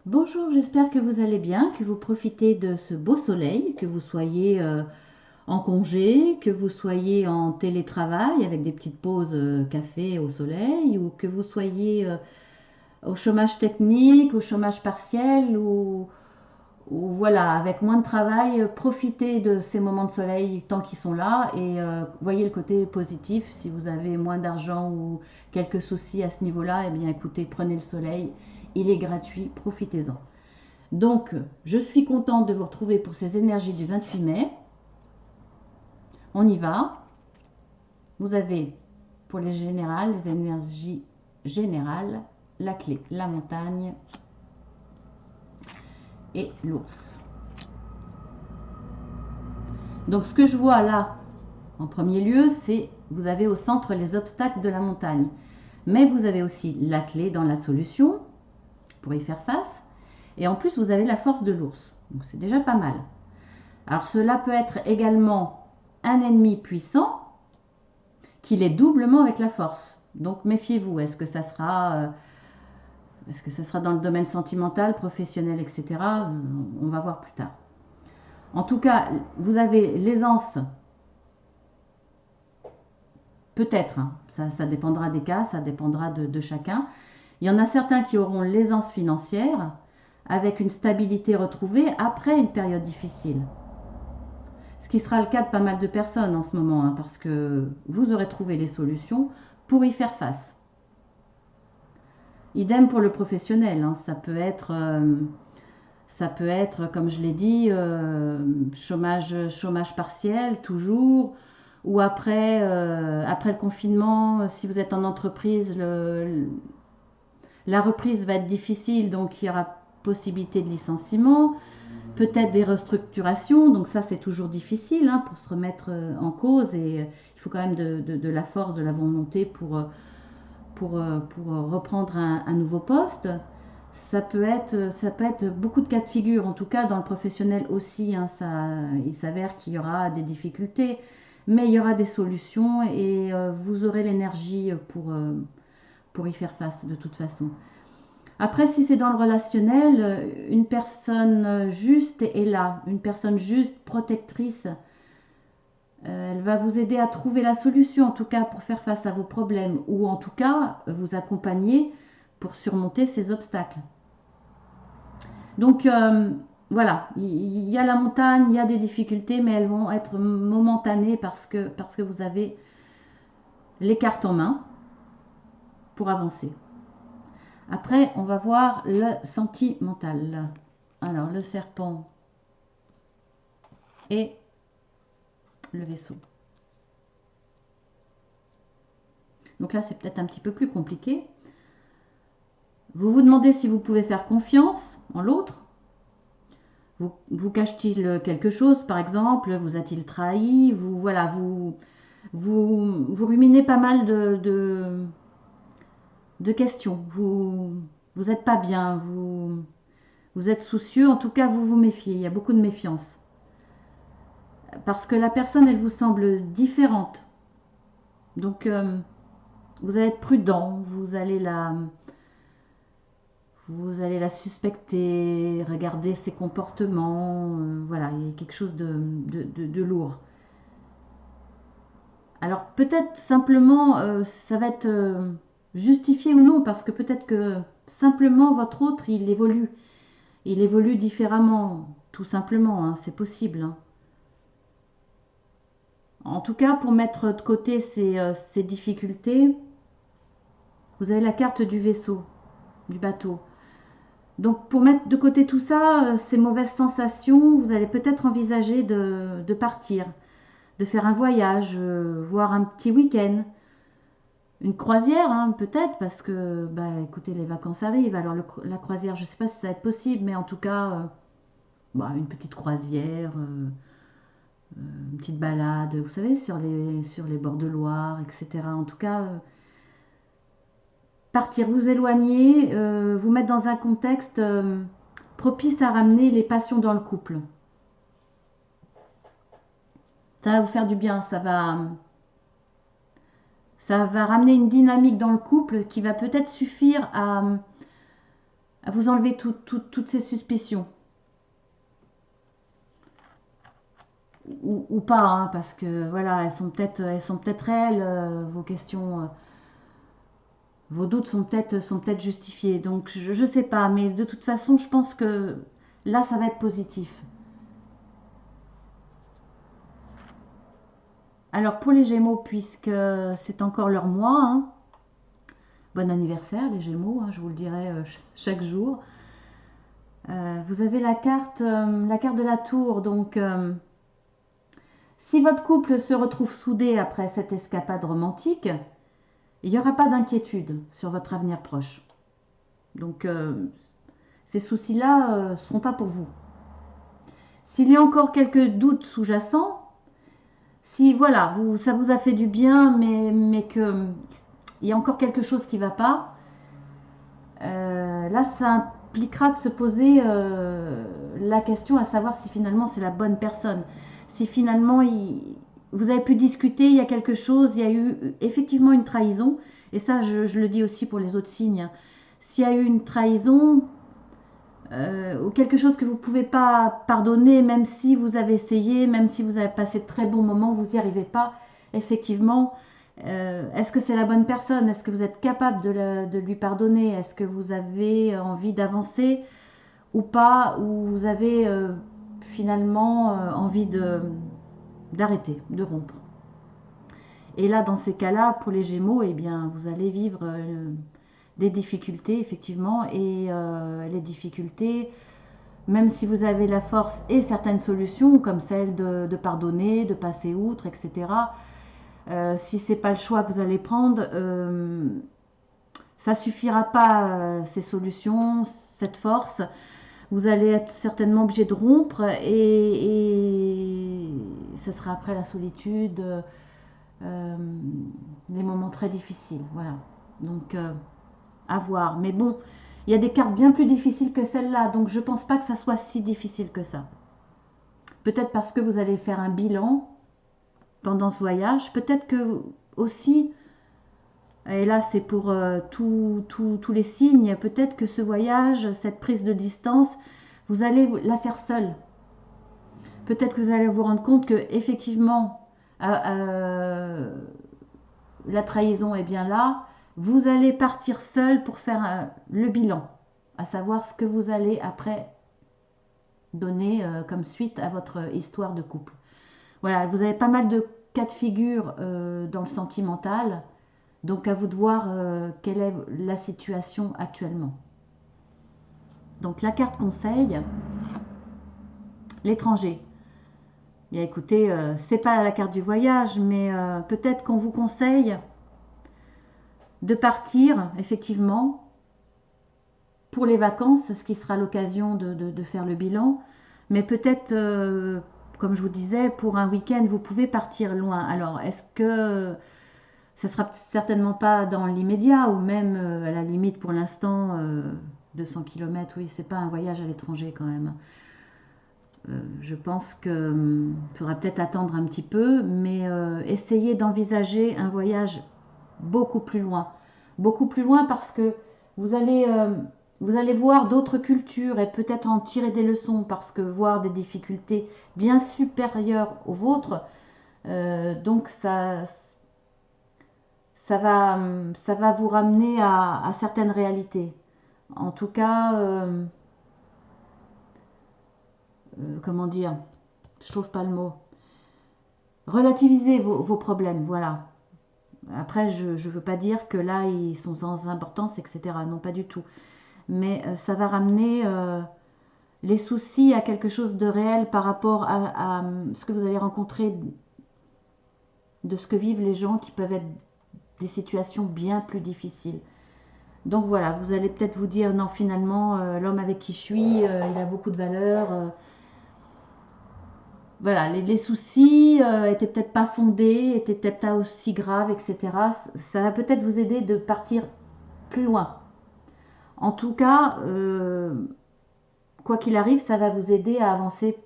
Bonjour, j'espère que vous allez bien, que vous profitez de ce beau soleil, que vous soyez en congé, que vous soyez en télétravail avec des petites pauses café au soleil, ou que vous soyez au chômage technique, au chômage partiel, ou voilà, avec moins de travail, profitez de ces moments de soleil tant qu'ils sont là et voyez le côté positif. Si vous avez moins d'argent ou quelques soucis à ce niveau-là, eh bien écoutez, prenez le soleil, il est gratuit, profitez-en. Donc, je suis contente de vous retrouver pour ces énergies du 28 mai. On y va. Vous avez, pour les générales, les énergies générales, la clé, la montagne et l'ours. Donc, ce que je vois là, en premier lieu, c'est vous avez au centre les obstacles de la montagne. Mais vous avez aussi la clé dans la solution pour y faire face. Et en plus, vous avez la force de l'ours. Donc, c'est déjà pas mal. Alors, cela peut être également un ennemi puissant qu'il est doublement avec la force. Donc méfiez-vous, est-ce que ça sera dans le domaine sentimental, professionnel, etc. On va voir plus tard. En tout cas, vous avez l'aisance, peut-être, hein, ça dépendra des cas, ça dépendra de chacun. Il y en a certains qui auront l'aisance financière avec une stabilité retrouvée après une période difficile. Ce qui sera le cas de pas mal de personnes en ce moment, hein, parce que vous aurez trouvé les solutions pour y faire face. Idem pour le professionnel, hein. Ça peut être, comme je l'ai dit, chômage partiel toujours, ou après le confinement, si vous êtes en entreprise, la reprise va être difficile, donc il y aura possibilité de licenciement, peut-être des restructurations, donc ça c'est toujours difficile, hein, pour se remettre en cause, et il faut quand même de la force, de la volonté pour reprendre un nouveau poste. Ça peut être beaucoup de cas de figure, en tout cas dans le professionnel aussi, hein, il s'avère qu'il y aura des difficultés, mais il y aura des solutions et vous aurez l'énergie pour y faire face de toute façon. Après, si c'est dans le relationnel, une personne juste est là, une personne juste, protectrice, elle va vous aider à trouver la solution, en tout cas pour faire face à vos problèmes, ou en tout cas vous accompagner pour surmonter ces obstacles. Donc voilà, il y a la montagne, il y a des difficultés, mais elles vont être momentanées parce que vous avez les cartes en main pour avancer. Après, on va voir le sentimental. Alors, le serpent et le vaisseau. Donc là, c'est peut-être un petit peu plus compliqué. Vous vous demandez si vous pouvez faire confiance en l'autre. Vous cache-t-il quelque chose, par exemple? Vous a-t-il trahi? Vous ruminez pas mal de questions. Vous n'êtes pas bien. Vous êtes soucieux. En tout cas, vous vous méfiez. Il y a beaucoup de méfiance. Parce que la personne, elle vous semble différente. Donc, vous allez être prudent. Vous allez la suspecter, regarder ses comportements. Voilà, il y a quelque chose de lourd. Alors peut-être simplement, ça va être justifié ou non, parce que peut-être que simplement votre autre, il évolue. Il évolue différemment, tout simplement, hein, c'est possible, hein. En tout cas, pour mettre de côté ces difficultés, vous avez la carte du vaisseau, du bateau. Donc pour mettre de côté tout ça, ces mauvaises sensations, vous allez peut-être envisager de partir, de faire un voyage, voire un petit week-end. Une croisière, hein, peut-être, parce que, bah, écoutez, les vacances arrivent. Alors, la croisière, je ne sais pas si ça va être possible, mais en tout cas, bah, une petite croisière, une petite balade, vous savez, sur les bords de Loire, etc. En tout cas, partir, vous éloigner, vous mettre dans un contexte propice à ramener les passions dans le couple. Ça va vous faire du bien, ça va ramener une dynamique dans le couple qui va peut-être suffire à vous enlever toutes ces suspicions. Ou pas, hein, parce que voilà, elles sont peut-être réelles, vos questions, vos doutes sont peut-être justifiés. Donc je sais pas, mais de toute façon, je pense que là, ça va être positif. Alors pour les Gémeaux, puisque c'est encore leur mois, hein, bon anniversaire les Gémeaux, hein, je vous le dirai chaque jour. Vous avez la carte de la Tour, donc si votre couple se retrouve soudé après cette escapade romantique, il n'y aura pas d'inquiétude sur votre avenir proche. Donc ces soucis-là ne seront pas pour vous. S'il y a encore quelques doutes sous-jacents, si voilà, ça vous a fait du bien, mais que il y a encore quelque chose qui ne va pas, là ça impliquera de se poser la question à savoir si finalement c'est la bonne personne. Si finalement vous avez pu discuter, il y a quelque chose, il y a eu effectivement une trahison, et ça je le dis aussi pour les autres signes. S'il y a eu une trahison, ou quelque chose que vous ne pouvez pas pardonner, même si vous avez essayé, même si vous avez passé de très bons moments, vous n'y arrivez pas, effectivement, est-ce que c'est la bonne personne? Est-ce que vous êtes capable de lui pardonner? Est-ce que vous avez envie d'avancer ou pas? Ou vous avez finalement envie d'arrêter, de rompre? Et là, dans ces cas-là, pour les Gémeaux, eh bien, vous allez vivre des difficultés, effectivement, et les difficultés, même si vous avez la force et certaines solutions, comme celle de pardonner, de passer outre, etc., si ce n'est pas le choix que vous allez prendre, ça ne suffira pas, ces solutions, cette force. Vous allez être certainement obligé de rompre et ce sera après la solitude, des moments très difficiles. Voilà. Donc, à voir. Mais bon, il y a des cartes bien plus difficiles que celle-là, donc je ne pense pas que ça soit si difficile que ça. Peut-être parce que vous allez faire un bilan pendant ce voyage. Peut-être que aussi, et là c'est pour tous les signes, peut-être que ce voyage, cette prise de distance, vous allez la faire seule. Peut-être que vous allez vous rendre compte que effectivement la trahison est bien là. Vous allez partir seul pour faire le bilan, à savoir ce que vous allez après donner comme suite à votre histoire de couple. Voilà, vous avez pas mal de cas de figure dans le sentimental, donc à vous de voir quelle est la situation actuellement. Donc la carte conseil, l'étranger. Bien écoutez, c'est pas la carte du voyage, mais peut-être qu'on vous conseille de partir effectivement pour les vacances, ce qui sera l'occasion de faire le bilan, mais peut-être comme je vous disais, pour un week-end, vous pouvez partir loin. Alors, est-ce que ça sera certainement pas dans l'immédiat ou même à la limite pour l'instant 200 km, oui, c'est pas un voyage à l'étranger quand même. Je pense qu'il faudra peut-être attendre un petit peu, mais essayez d'envisager un voyage beaucoup plus loin. Beaucoup plus loin parce que vous allez, euh, vous allez voir d'autres cultures et peut-être en tirer des leçons parce que voir des difficultés bien supérieures aux vôtres, donc ça va vous ramener à certaines réalités. En tout cas, comment dire, je trouve pas le mot. Relativisez vos problèmes, voilà. Après, je ne veux pas dire que là, ils sont sans importance, etc. Non, pas du tout. Mais ça va ramener les soucis à quelque chose de réel par rapport à ce que vous allez rencontrer, de ce que vivent les gens qui peuvent être des situations bien plus difficiles. Donc voilà, vous allez peut-être vous dire, non, finalement, l'homme avec qui je suis, il a beaucoup de valeur. Voilà, les soucis étaient peut-être pas fondés, étaient peut-être pas aussi graves, etc. Ça va peut-être vous aider de partir plus loin. En tout cas, quoi qu'il arrive, ça va vous aider à avancer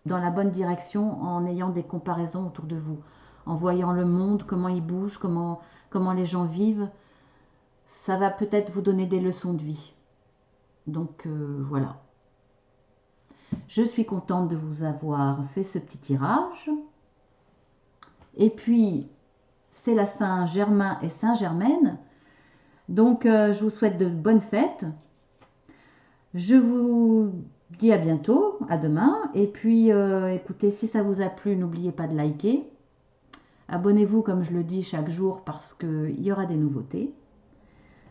dans la bonne direction en ayant des comparaisons autour de vous, en voyant le monde, comment il bouge, comment les gens vivent. Ça va peut-être vous donner des leçons de vie. Donc voilà. Je suis contente de vous avoir fait ce petit tirage. Et puis, c'est la Saint-Germain et Saint-Germaine. Donc, je vous souhaite de bonnes fêtes. Je vous dis à bientôt, à demain. Et puis, écoutez, si ça vous a plu, n'oubliez pas de liker. Abonnez-vous, comme je le dis chaque jour, parce qu'il y aura des nouveautés.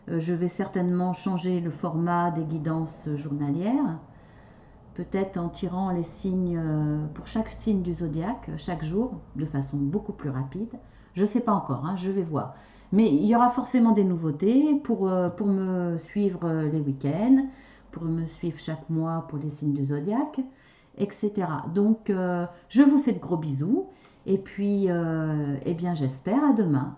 Je vais certainement changer le format des guidances journalières. Peut-être en tirant les signes pour chaque signe du zodiaque, chaque jour, de façon beaucoup plus rapide. Je ne sais pas encore, hein, je vais voir. Mais il y aura forcément des nouveautés pour me suivre les week-ends, pour me suivre chaque mois pour les signes du zodiaque, etc. Donc, je vous fais de gros bisous. Et puis, eh bien, j'espère à demain.